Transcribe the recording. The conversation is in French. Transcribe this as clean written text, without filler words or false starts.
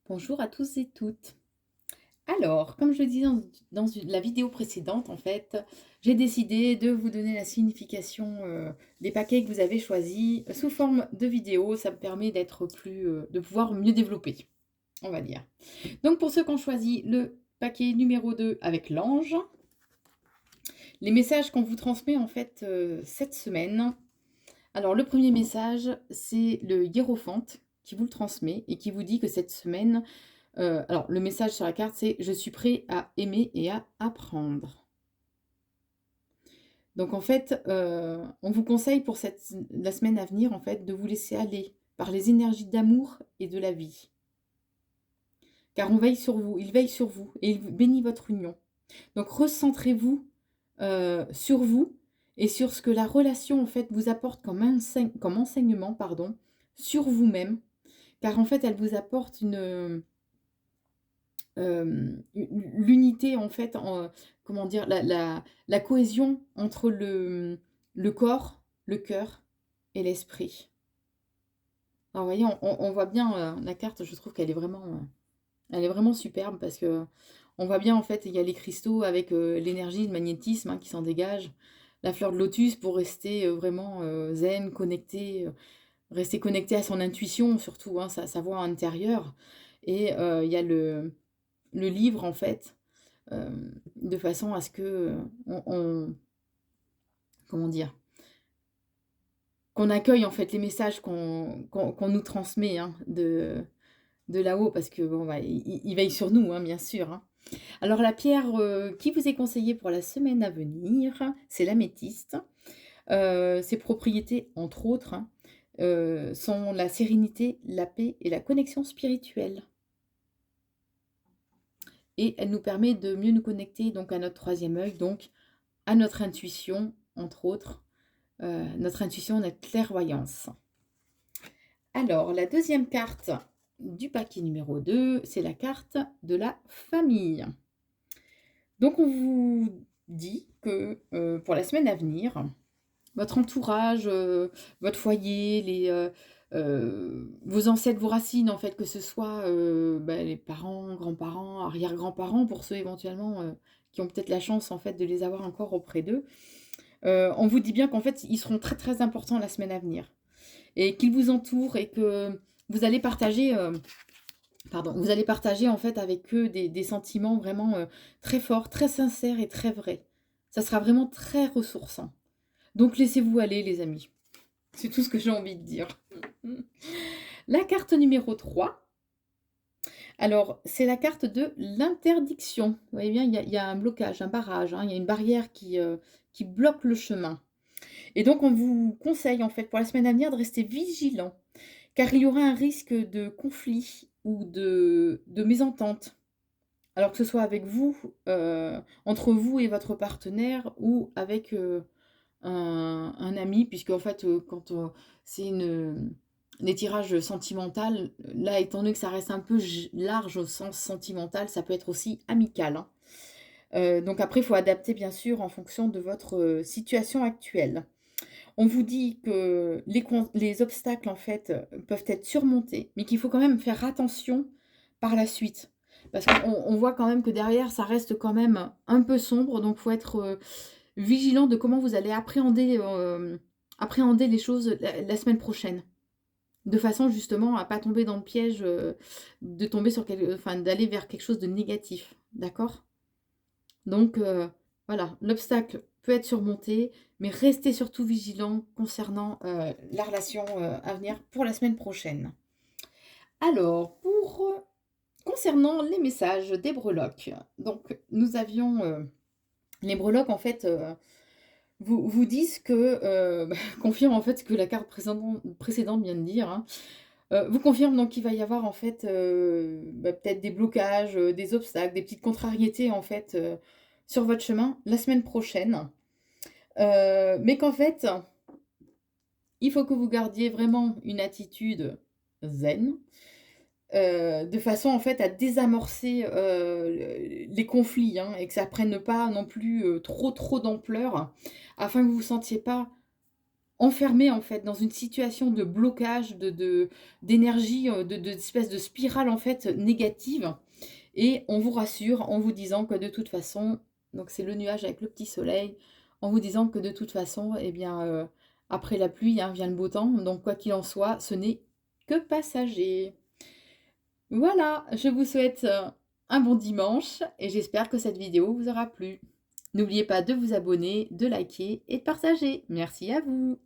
Bonjour à tous et toutes. Alors, comme je le disais la vidéo précédente, en fait, j'ai décidé de vous donner la signification des paquets que vous avez choisis sous forme de vidéo. Ça me permet de pouvoir mieux développer, on va dire. Donc, pour ceux qui ont choisi le paquet numéro 2 avec l'ange, les messages qu'on vous transmet en fait cette semaine. Alors, le premier message, c'est le hiérophante qui vous le transmet et qui vous dit que cette semaine, alors le message sur la carte, c'est: «Je suis prêt à aimer et à apprendre». Donc en fait, on vous conseille pour la semaine à venir, en fait, de vous laisser aller par les énergies d'amour et de la vie. Car on veille sur vous, il veille sur vous et il bénit votre union. Donc recentrez-vous, sur vous et sur ce que la relation, en fait, vous apporte comme enseignement, pardon, sur vous-même. Car en fait, elle vous apporte l'unité en fait, comment dire? La cohésion entre le corps, le cœur et l'esprit. Alors vous voyez, on voit bien, la carte, je trouve qu'elle est elle est vraiment superbe parce que on voit bien en fait, il y a les cristaux avec, l'énergie, le magnétisme, hein, qui s'en dégage. La fleur de lotus pour rester, vraiment, zen, connecté, rester connecté à son intuition surtout, hein, sa voix intérieure et il y a le livre en fait, de façon à ce que, on comment dire? Qu'on accueille en fait les messages qu'on nous transmet, hein, de là-haut parce que bon, bah, il veille sur nous, hein, bien sûr, hein. Alors la pierre, qui vous est conseillée pour la semaine à venir, c'est l'améthyste. Ses propriétés, entre autres, hein, sont la sérénité, la paix et la connexion spirituelle et elle nous permet de mieux nous connecter donc à notre troisième œil, donc à notre intuition, entre autres. Notre intuition, notre clairvoyance. Alors, la deuxième carte du paquet numéro 2, c'est la carte de la famille. Donc, on vous dit que pour la semaine à venir, votre entourage, votre foyer, vos ancêtres, vos racines, en fait, que ce soit les parents, grands-parents, arrière-grands-parents, pour ceux éventuellement qui ont peut-être la chance en fait de les avoir encore auprès d'eux. On vous dit bien qu'en fait, ils seront très, très importants la semaine à venir et qu'ils vous entourent et que vous allez partager, vous allez partager en fait avec eux des sentiments vraiment, très forts, très sincères et très vrais. Ça sera vraiment très ressourçant. Donc laissez-vous aller les amis. C'est tout ce que j'ai envie de dire. La carte numéro 3. Alors c'est la carte de l'interdiction. Vous voyez bien, il y a un blocage, un barrage, hein, il y a une barrière qui bloque le chemin. Et donc, on vous conseille, en fait, pour la semaine à venir, de rester vigilant, car il y aura un risque de conflit ou de mésentente. Alors que ce soit avec vous, entre vous et votre partenaire, ou avec un ami, puisque en fait, quand c'est des tirages sentimental, là, étant donné que ça reste un peu large au sens sentimental, ça peut être aussi amical, hein. Donc après, il faut adapter, bien sûr, en fonction de votre situation actuelle. On vous dit que les obstacles, en fait, peuvent être surmontés, mais qu'il faut quand même faire attention par la suite. Parce qu'on voit quand même que derrière, ça reste quand même un peu sombre, donc il faut être, vigilant de comment vous allez appréhender les choses la semaine prochaine. De façon justement à pas tomber dans le piège, de tomber sur d'aller vers quelque chose de négatif, d'accord? Donc voilà, l'obstacle peut être surmonté, mais restez surtout vigilant concernant, la relation, à venir pour la semaine prochaine. Alors concernant les messages des breloques, donc nous avions, les breloques en fait, vous disent que, confirment en fait ce que la carte précédente vient de dire, hein. Vous confirme donc qu'il va y avoir en fait, peut-être des blocages, des obstacles, des petites contrariétés en fait, sur votre chemin la semaine prochaine. Mais qu'en fait, il faut que vous gardiez vraiment une attitude zen, de façon en fait à désamorcer, les conflits, hein, et que ça prenne pas non plus, trop d'ampleur, afin que vous vous sentiez pas enfermés, en fait, dans une situation de blocage, d'énergie, d'espèce de spirale, en fait, négative et on vous rassure en vous disant que de toute façon donc c'est le nuage avec le petit soleil, en vous disant que de toute façon et bien, après la pluie, hein, vient le beau temps, donc quoi qu'il en soit, ce n'est que passager. Voilà, je vous souhaite, un bon dimanche et j'espère que cette vidéo vous aura plu. N'oubliez pas de vous abonner, de liker et de partager. Merci à vous.